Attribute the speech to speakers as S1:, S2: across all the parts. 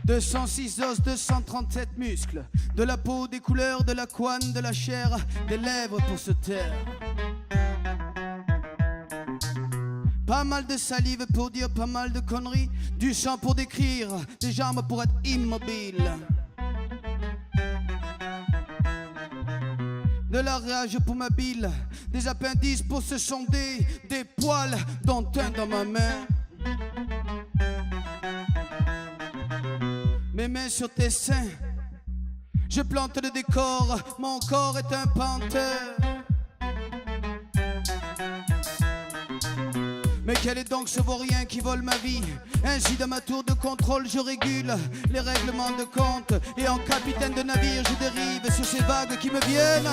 S1: 206 os, 237 muscles, de la peau, des couleurs, de la couenne, de la chair, des lèvres pour se taire. Pas mal de salive pour dire pas mal de conneries, du sang pour décrire, des jambes pour être immobile. De la rage pour ma bile, des appendices pour se sonder, des poils dont un dans ma main. Mes mains sur tes seins, je plante le décor, mon corps est un panthère. Mais quel est donc ce vaurien qui vole ma vie? Ainsi dans ma tour de contrôle je régule les règlements de compte, et en capitaine de navire je dérive sur ces vagues qui me viennent.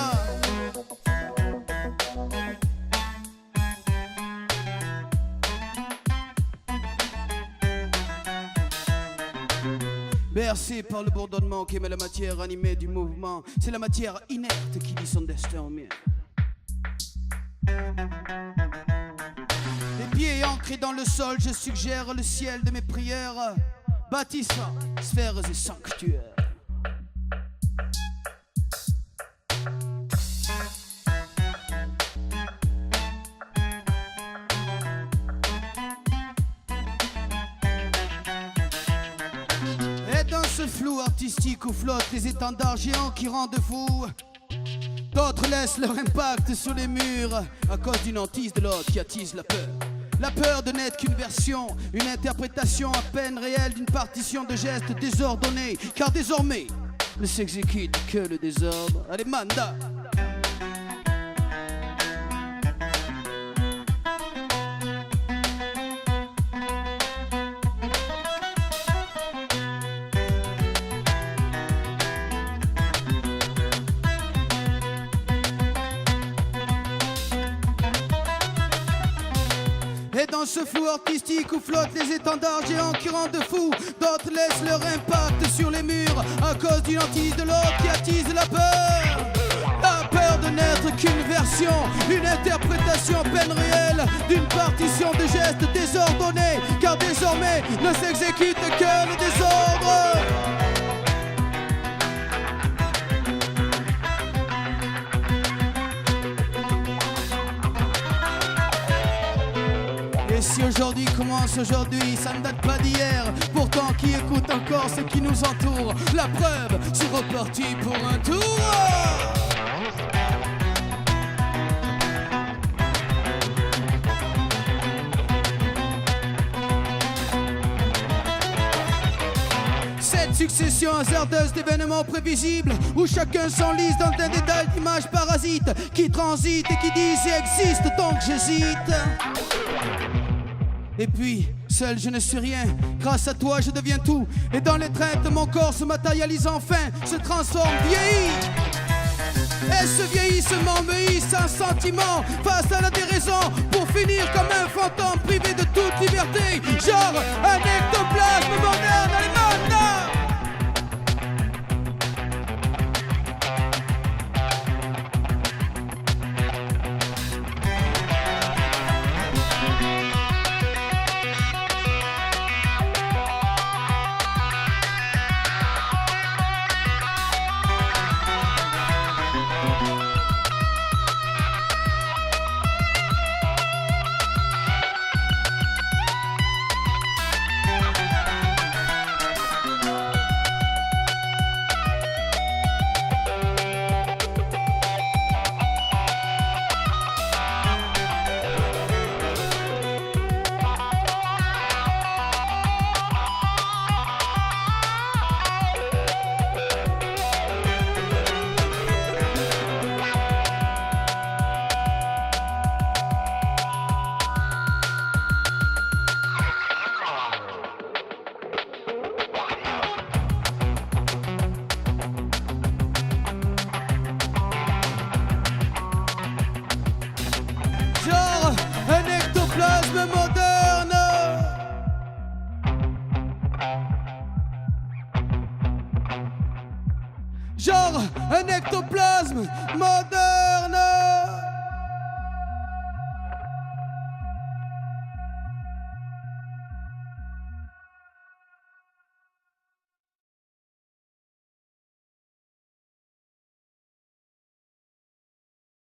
S1: Bercé par le bourdonnement qu'émet la matière animée du mouvement, c'est la matière inerte qui lie son destin au mien. Les pieds ancrés dans le sol, je suggère le ciel de mes prières, bâtissant sphères et sanctuaires. Et dans ce flou artistique où flottent les étendards géants qui rendent fous, d'autres laissent leur impact sur les murs à cause d'une hantise de l'autre qui attise la peur. La peur de n'être qu'une version, une interprétation à peine réelle d'une partition de gestes désordonnés, car désormais ne s'exécute que le désordre. Allez, manda! Et dans ce flou artistique où flottent les étendards géants qui rendent fous, d'autres laissent leur impact sur les murs à cause d'une hantise de l'autre qui attise la peur. La peur de n'être qu'une version, une interprétation à peine réelle d'une partition de gestes désordonnés, car désormais ne s'exécute que le désordre. Et si aujourd'hui commence aujourd'hui, ça ne date pas d'hier. Pourtant qui écoute encore ce qui nous entoure? La preuve, c'est reparti pour un tour. Cette succession hasardeuse d'événements prévisibles où chacun s'enlise dans un dédale d'images parasites qui transitent et qui disent et existent, donc j'hésite. Et puis, seul je ne suis rien, grâce à toi je deviens tout. Et dans l'étreinte, mon corps se matérialise enfin, se transforme, vieillit. Et ce vieillissement me hisse sans sentiment face à la déraison, pour finir comme un fantôme privé de toute liberté. Genre un ectoplasme moderne, allez maintenant. Genre un ectoplasme moderne. Genre un ectoplasme moderne.